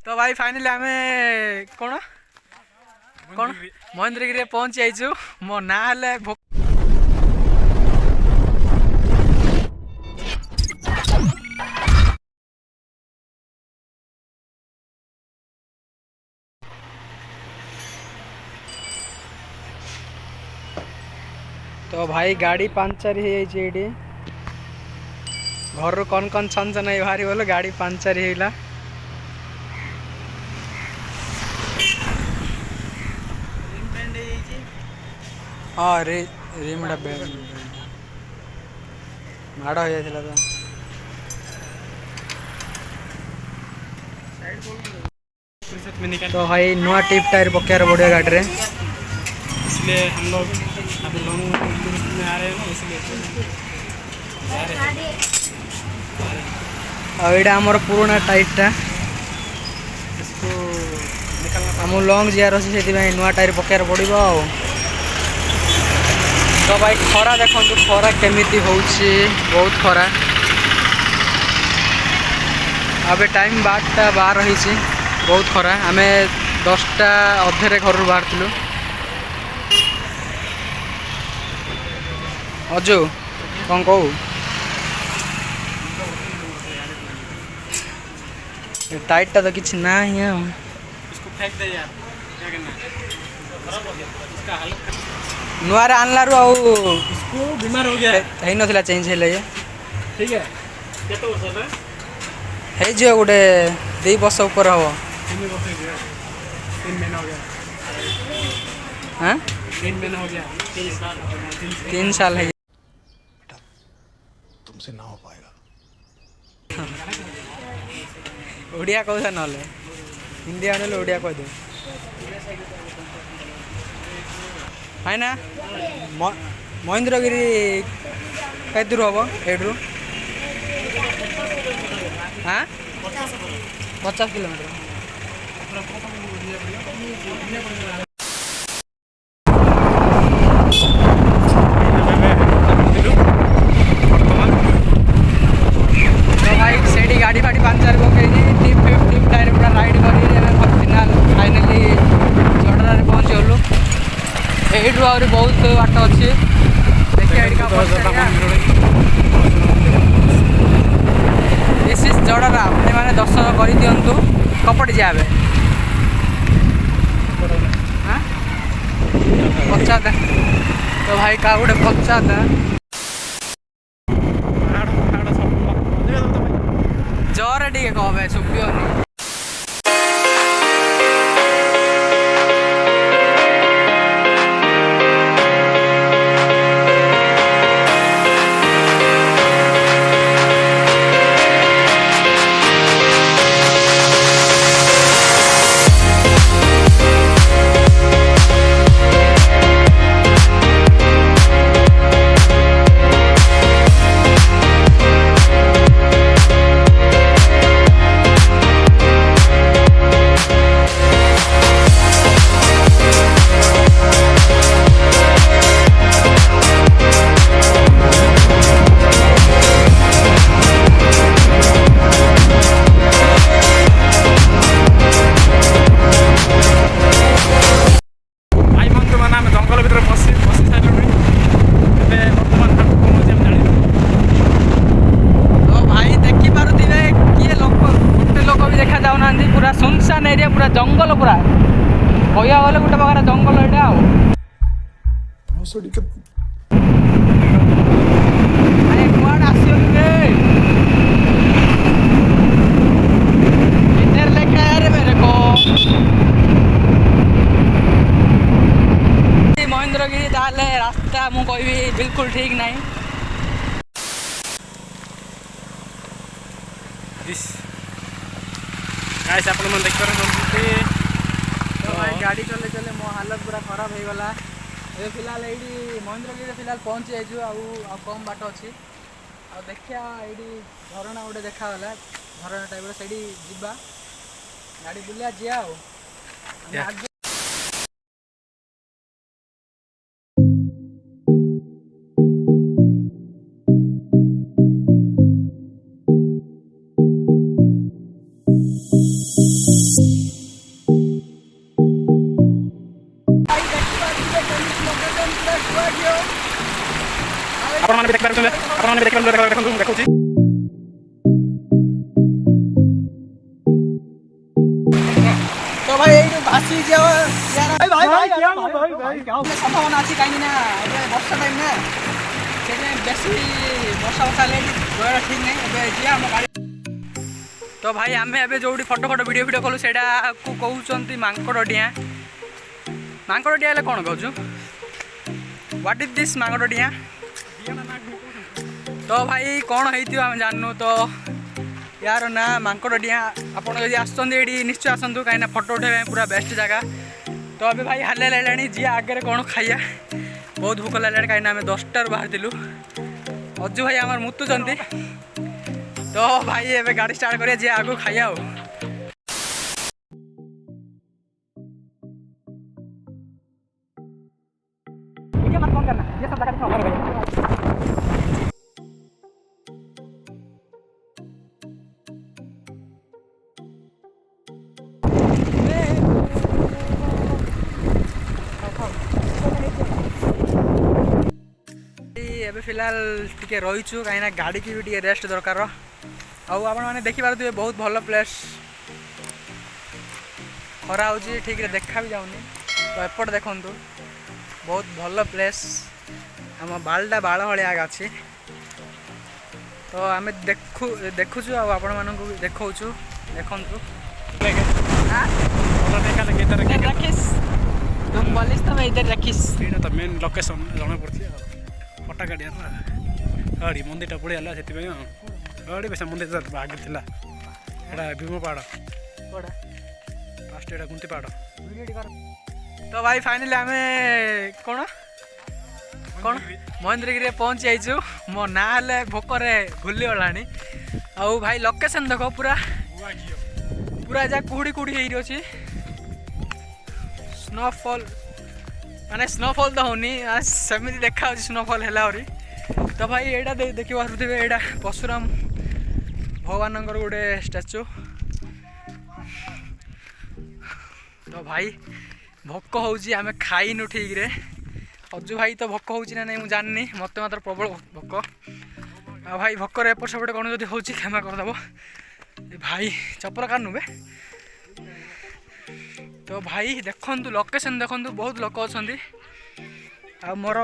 तो भाई फाइनली आम कौन कौन महेंद्रगिरी पहुंची जाइछु मो ना हेले तो भाई गाड़ी पंचर हो जाइए घर कौन कौन छन छन बाहरी बोलो गाड़ी पंचर होगा हाँ रिमटा माड़ हो जाता तो भाई नुआ टिप टायर पकेयार बढ़िया गाड़ी रे इसलिए हम लोग अभी लॉन्ग में आ रहे हैं ना इसलिए यहाँ आमर पुराना टाइपटा इसको निकालना आम लंग जार अच्छे से नुआ टायर पकेयार पड़ो तो भाई खरा देखो खरा केमी हूँ बहुत खरा अबे टाइम 12:12 रही बहुत खरा आम 10टा अधे घर बाहर थिलु अजु कौन कहू टाइटटा तो किसी ना ही इसको फेंक दे यार क्या करना इसका हालत नुआ आनलारू इसको बीमार हो गया है नथिला चेंज है ये ठीक है केते वर्ष है है जो गोटे 2 वर्ष ऊपर हम 3 वर्ष हो गया 3 महीना हो गया हाँ 3 महीना हो गया 3 साल 3 साल है तुमसे ना हो पाएगा ओडिया कौन ना हिंदी आने ओडिया कह दे है ना महेंद्रगिरी कई दूर हम एड्रु हाँ 50 किलोमीटर गाड़ी फाड़ी पंचर पकई टिप टायर पूरा राइड कर फाइनाली जडर पहुँचलु यू आहरी बहुत बाट अच्छे देखिए दिस इज जडरा मैंने दर्शन कर दिंतु कपट जाए पचाता तो भाई का गोटे पचाता जोर टे कह शुभ्योनी पूरा सुनसान एरिया पूरा जंगल पूरा कह गले गोटे प्रकार जंगल यहाँ महेंद्रगिरी ताले रास्ता मु कहि बिल्कुल ठीक नहीं गाइस आप लोग देख पारे तो भाई गाड़ी चले चले मो हालत पूरा खराब हो गला ए फिलहाल ये महेंद्रगिरी फिलहाल पहुँची जाइछु आ कम बाट अच्छी आ देखिया ये झरणा गोटे देखागला झरणा टाइप से जीवा गाड़ी बुलिया जी କରୁଛନ୍ତି ଆପଣମାନେ ଦେଖିପାରିଲେ ଦେଖନ୍ତୁ ମୁଁ ଦେଖୁଛି। ତ ଭାଇ ଏଇଠୁ ଭାସି ଯାଅ ସମ୍ଭାବନା ଅଛି କାହିଁକି ନା ଏବେ ବର୍ଷା ଟାଇମ୍ ନା ସେଥିପାଇଁ ବେଶୀ ବର୍ଷା ହେଲେ ଏଠି ରହିବା ଠିକ୍ ନାହିଁ। ଏବେ ଯିବା ଆମ ଗାଡ଼ି। ତ ଭାଇ ଆମେ ଏବେ ଯେଉଁଠି ଫଟୋ ଭିଡ଼ିଓ କଲୁ ସେଇଟାକୁ କହୁଛନ୍ତି ମାଙ୍କଡ଼ ଡିଆଁ। ମାଙ୍କଡ଼ ଡିଆଁ ହେଲେ କ'ଣ କହୁଛୁ? ହ୍ୱାଟ୍ ଇଜ୍ ଦିସ୍ ମାଙ୍କଡ଼ ଡିଆଁ? ତ ଭାଇ କ'ଣ ହେଇଥିବ ଆମେ ଜାଣିନୁ। ତ यार ना मांकड़ डिया आप एठी निश्चय आसतु कहीं फोटो उठाई पूरा बेस्ट जगह। तो अभी भाई हाले लगे जी आगे कौन खाइया बहुत भूक लगे कहीं आम 10टार बाहर अज्जु भाई आम मुतुंट। तो भाई एवं गाड़ी स्टार्ट करिए जी आगू खाइया। एबे फिलहाल टिके रहीचु कहीं गाड़ी की भी टिके रेस्ट दरकार। आपने देखिपे बहुत भल प्लेस खरा हो ठीक रे देखा भी जाऊनी। तो एपट देखु बहुत भल प्लेस आम बालटा बाल भाया अच्छी। तो आम देखुचु आपण मानक देखु देखु तुम बोलिस तो मैं इधर रखीस तो मेन लोकेशन जमा पड़ी फटा गाड़ी गाड़ी मंदिरटा पड़े से गाड़ी पैसा मंदिर आगे थी भीम पहाड़ फास्ट एटा गुंती पहाड़। तो भाई फाइनली आम कौन कौन महेंद्रगिरी पहुँची जाइछु। मो ना हेले भोकरे भूली गला। आउ भाई लोकेशन देख पूरा पूरा जा कुड़ी कुड़ी हो स्नोफॉल माने स्नोफॉल तो होनी सेमती देखा स्नोफॉल है। तो भाई एटा देखी पारे एटा परशुराम भगवान गोटे स्टैचू। तो भाई भोक होची आम खाइनु ठीक रे। अज्जु भाई तो भोक होची ना नहीं मुझे जाननी मत मात्र प्रबल भोक। आ भाई भोकर एपट सेपटे कौन जो हो क्षमा करदेव भाई चप्पल कानू बे। तो भाई देखु लोकेशन देखु बहुत लोक अच्छा मोर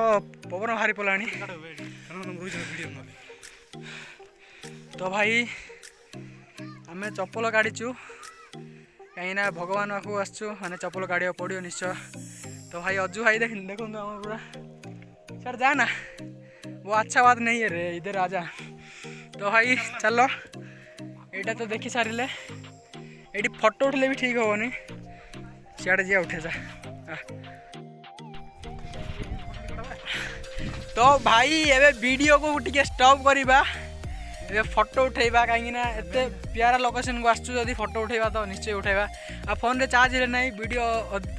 पवन बाहरी पला। तो भाई आम चप्पल काढ़ीचु कहीं भगवान पाखु आसचु माने चप्पल काढ़ा पड़ो निश्चय। तो भाई अज्जु भाई देखो पूरा सर जा ना वो अच्छा बात नहीं है रे इधर आजा। तो भाई चलो एटा तो देखी सारे ये फोटो उठले भी ठीक हेनी सियाड़े जी उठे जा। तो भाई एवं वीडियो को टिके स्टॉप करवा ए फोटो उठेबा कहीं एत प्यारा लोकेशन को आसचु जदि फोटो उठेबा तो निश्चय उठेबा। आ फोन रे चार्ज है नहीं वीडियो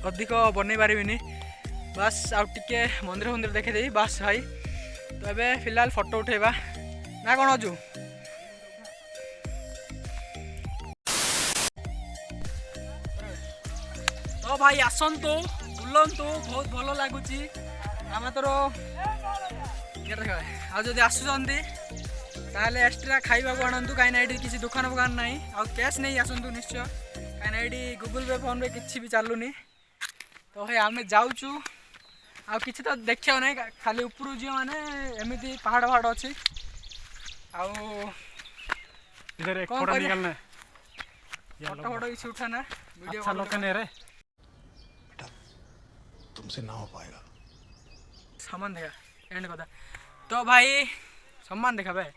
अधिक बन पारिनी बस आउ टिके मंदिर मंदिर देखेदेवी बस भाई। तो एबे फिलहाल फोटो उठेबा ना कौन अजू। तो भाई आसतु बुलतु बहुत भल लगुच आम तोर आदि आसुँच ताले एक्स्ट्रा खाइबा को आणतु कहीं ये किसी दुकान फुकान ना आ कैश नहीं आसतु निश्चय कहीं ये गूगल पे फोन पे किसी भी चलुनी। तो भाई आम जाऊँ आ कि तो देखा ना खाली ऊपर जी मैंने एमती पहाड़ पहाड़ अच्छी फोटो फोटो किसी उठाना वीडियो तुमसे ना हो पाएगा सामान देखा एंड कथा। तो भाई सामान देखा भाई।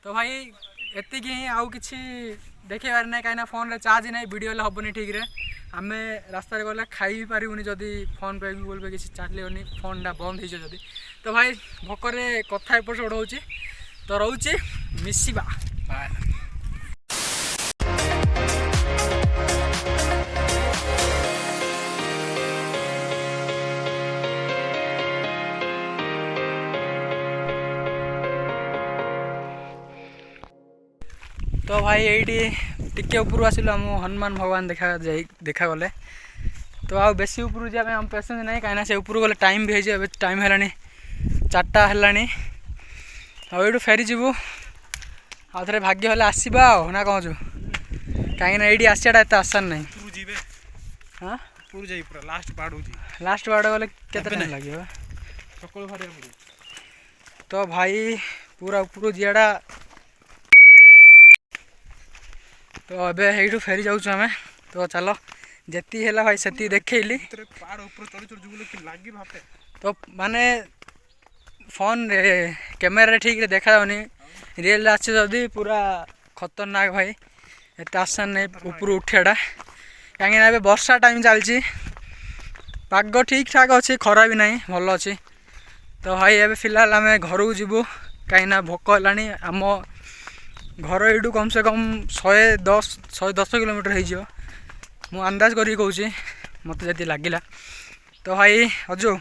तो भाई एति ही आउ किसी देखेबार ना कहीं फोन रे चार्ज नहीं वीडियो हेनी ठीक रे आम रास्तार गले खाई भी पारूनी जदि फोन पे गूगल पे किसी चलनी फोनटा बंद हो जदि। तो भाई भोकरे कथा एपट सेपट हो तो रोचे मिसिबा बाय। तो भाई ये टिके ऊपर आसिलु आम हनुमान भगवान देखा गले। तो आ बेसी ऊपर जाए आम पेसेंस नहीं कहीं से ऊपर गले टाइम भी है टाइम है 4टा है। तो आउ फेरी जीवु आउ थे भाग्य हेल्ले आसवा ना कहूँ कहीं ये आसाटा एत आसान ना हाँ लास्ट बाड़ गले केते लगे तो भाई पूरा ऊपर जीवाटा तो अबे यू फेरी जाऊँ आम तो चलो जी है भाई से देखली तो माने फोन कैमेरा ठीक रे देखा जाऊनी रियल आसे जदि पूरा खतरनाक भाई एत आसान नहीं ऊपर उठाटा कहीं वर्षा टाइम चलती पाग ठीक ठाक अच्छी खरा भी नहीं भल अच्छी तो भाई एवं फिलहाल आम घर को जीवु कहीं भोक है आम घर यू कम से कम 110 किलोमीटर हो मु अंदाज करी कहूँ मत जी लगिला तो भाई अजु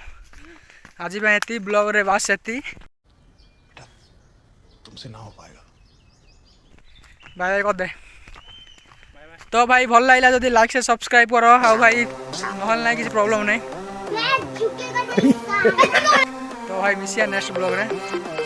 आज ये ब्लॉग रे बास ये तुमसे ना हो पाएगा बाय बाय कर दे तो भाई भल लगा जब लाइक से सब्सक्राइब करो हाँ भाई नहल ना किसी प्रॉब्लम नहीं तो भाई मिसिया नेक्स्ट ब्लॉग रे।